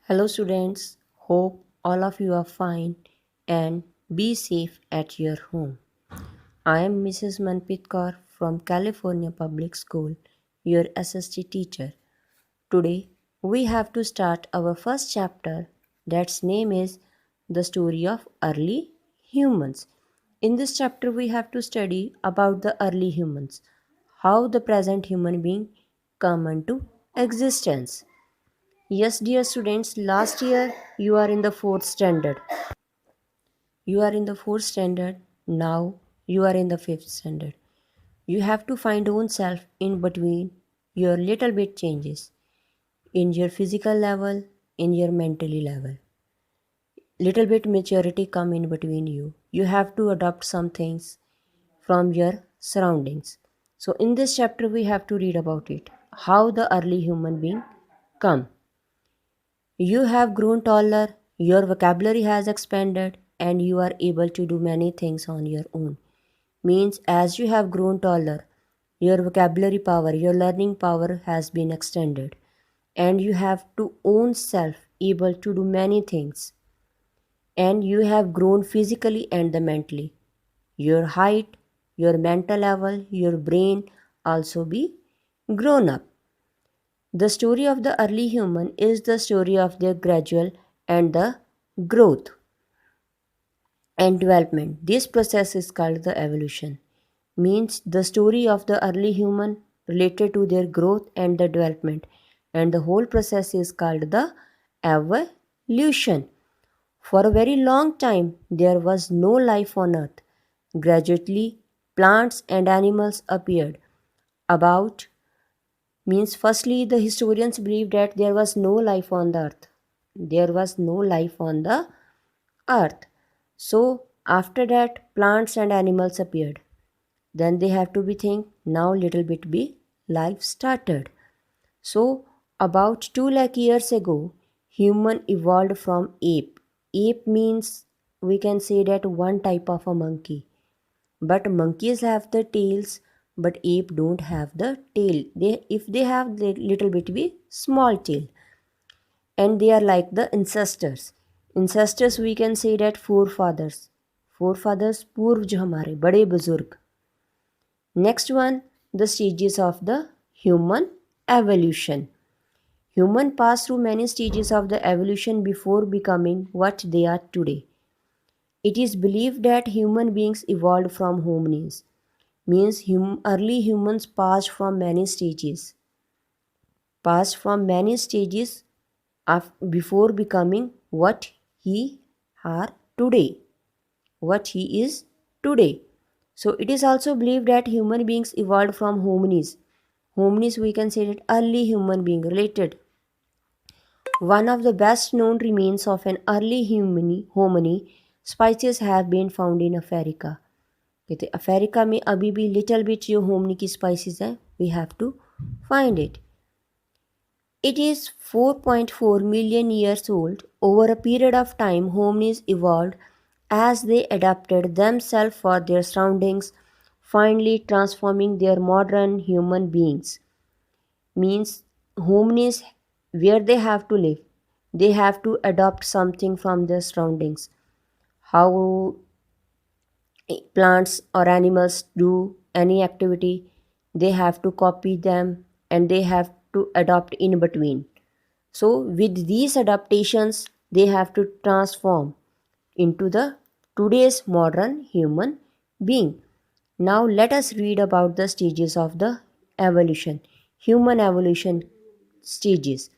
Hello, students. Hope all of you are fine and be safe at your home. I am Mrs. Manpreet Kaur from California Public School, your SST teacher. Today, we have to start our first chapter that's name is The Story of Early Humans. In this chapter, we have to study about the early humans, how the present human being come into existence. Yes, dear students, last year you are in the fourth standard. You are in the fourth standard. Now you are in the fifth standard. You have to find own self in between your little bit changes in your physical level, in your mentally level. Little bit maturity come in between you. You have to adopt some things from your surroundings. So in this chapter we have to read about it. How the early human being come. You have grown taller, your vocabulary has expanded, and you are able to do many things on your own. Means, as you have grown taller, your vocabulary power, your learning power has been extended, and you have to own self able to do many things. And you have grown physically and the mentally. Your height, your mental level, your brain also be grown up. The story of the early human is the story of their gradual and the growth and development. This process is called the evolution. Means the story of the early human related to their growth and the development. And the whole process is called the evolution. For a very long time, there was no life on earth. Gradually, plants and animals appeared. About means firstly the historians believe that there was no life on the earth. There was no life on the earth. So after that plants and animals appeared. Then they have to be think now little bit be life started. So about 2 lakh years ago human evolved from ape. Ape means we can say that one type of a monkey, but monkeys have the tails, but ape don't have the tail. They if they have the little bit be small tail, and they are like the ancestors. Ancestors we can say that forefathers. Forefathers पूर्व जो हमारे बड़े बुजुर्ग. Next one, the stages of the human evolution. Human pass through many stages of the evolution before becoming what they are today. It is believed that human beings evolved from hominids, means early humans passed from many stages before becoming what he are today, what he is today. So it is also believed that human beings evolved from hominids. Hominids we can say that early human being related. One of the best known remains of an early hominy species have been found in Africa. कहते Africa में अभी भी little bit जो होमनी की spices हैं we have to find it. It is 4.4 million years old. Over a period of time, hominids evolved as they adapted themselves for their surroundings, finally transforming their modern human beings. Means hominids, where they have to live, they have to adopt something from their surroundings. How plants or animals do any activity, they have to copy them and they have to adopt in between. So with these adaptations they have to transform into the today's modern human being. Now let us read about the stages of the evolution. Human evolution stages.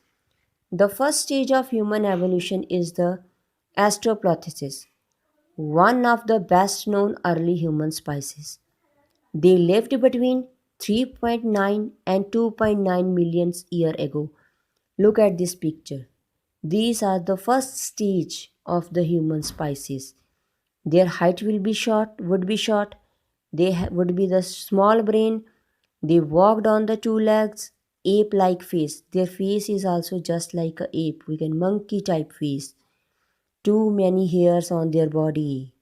The first stage of human evolution is the Australopithecus, one of the best known early human species. They lived between 3.9 and 2.9 million years ago. Look at this picture. These are the first stage of the human species. Their height would be short. They would be the small brain. They walked on the two legs, ape-like face. Their face is also just like a ape, we can monkey type face. Too many hairs on their body.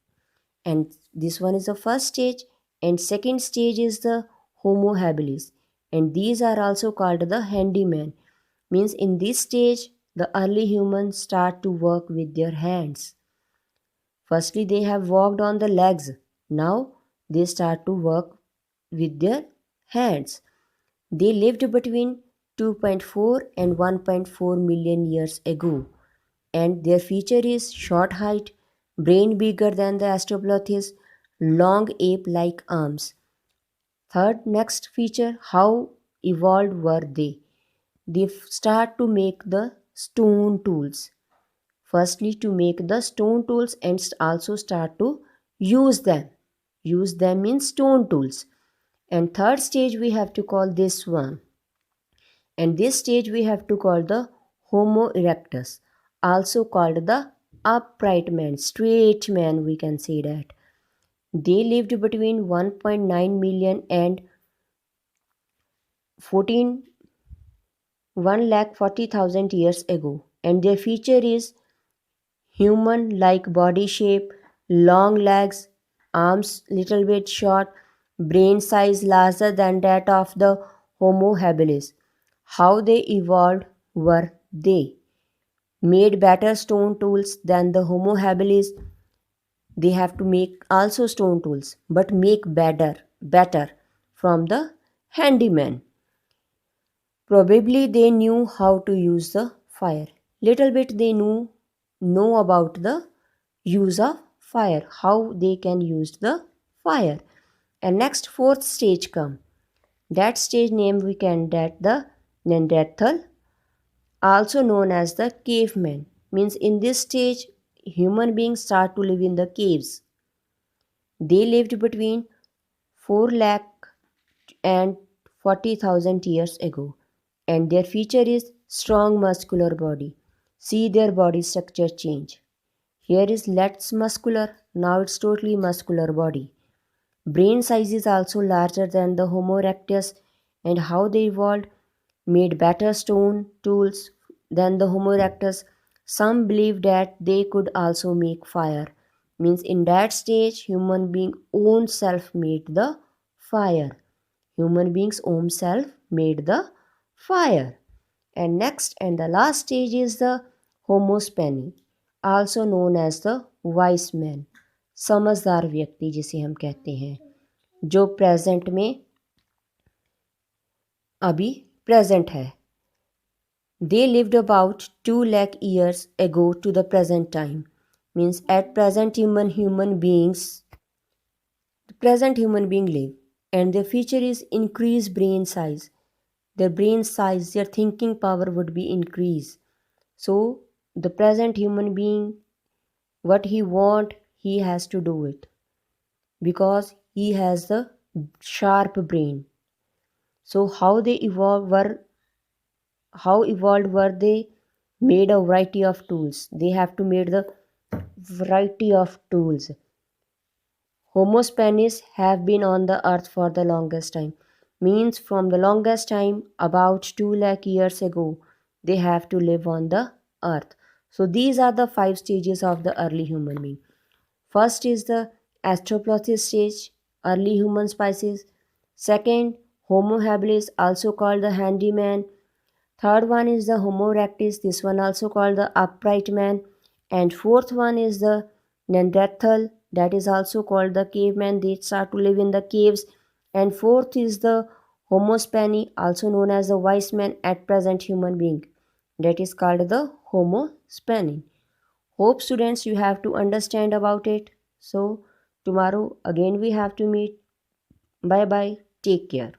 And this one is the first stage, and second stage is the Homo habilis, and these are also called the handyman. Means in this stage the early humans start to work with their hands. Firstly, they have walked on the legs. Now they start to work with their hands. They lived between 2.4 and 1.4 million years ago, and their feature is short height, brain bigger than the Australopithecus, long ape-like arms. Third, next feature, how evolved were they? They start to make the stone tools. Firstly, to make the stone tools and also start to use them. Use them in stone tools. And third stage we have to call this one. And this stage we have to call the Homo erectus, also called the upright man, straight man, we can say that. They lived between 1.9 million and 14 1,40,000 years ago, and their feature is human like body shape, long legs, arms little bit short, brain size larger than that of the Homo habilis. How they evolved were they made better stone tools than the Homo habilis. They have to make also stone tools, but make better from the handyman. Probably they knew how to use the fire. Little bit they know about the use of fire, how they can use the fire. And next fourth stage come. That stage name we can that the Neanderthal, also known as the caveman. Means in this stage human beings start to live in the caves. They lived between 4 lakh and 40,000 years ago, and their feature is strong muscular body. See their body structure change. Here is less muscular, now it's totally muscular body. Brain size is also larger than the Homo erectus, and how they evolved made better stone tools than the Homo erectus. Some believe that they could also make fire. Means in that stage human being own self made the fire. Human beings own self made the fire. And next and the last stage is the Homo spani, also known as the wise man, समझदार व्यक्ति जिसे हम कहते हैं, जो present में अभी present है. They lived about 2 lakh years ago to the present time. Means at present human being live, and their feature is increased brain size. Their brain size, their thinking power would be increased. So the present human being, what he want, he has to do it because he has the sharp brain. So how evolved were they? Made a variety of tools. They have to made the variety of tools. Homo spanies have been on the earth for the longest time. Means from the longest time, about 2 lakh years ago, they have to live on the earth. So these are the 5 stages of the early human being. First is the Australopithecus stage, early human species. Second, Homo habilis, also called the handyman. Third one is the Homo erectus, this one also called the upright man. And fourth one is the Neanderthal, that is also called the caveman. They start to live in the caves. And fourth is the Homo spani, also known as the wise man, at present human being. That is called the Homo spani. Hope students you have to understand about it. So tomorrow again we have to meet. Bye bye. Take care.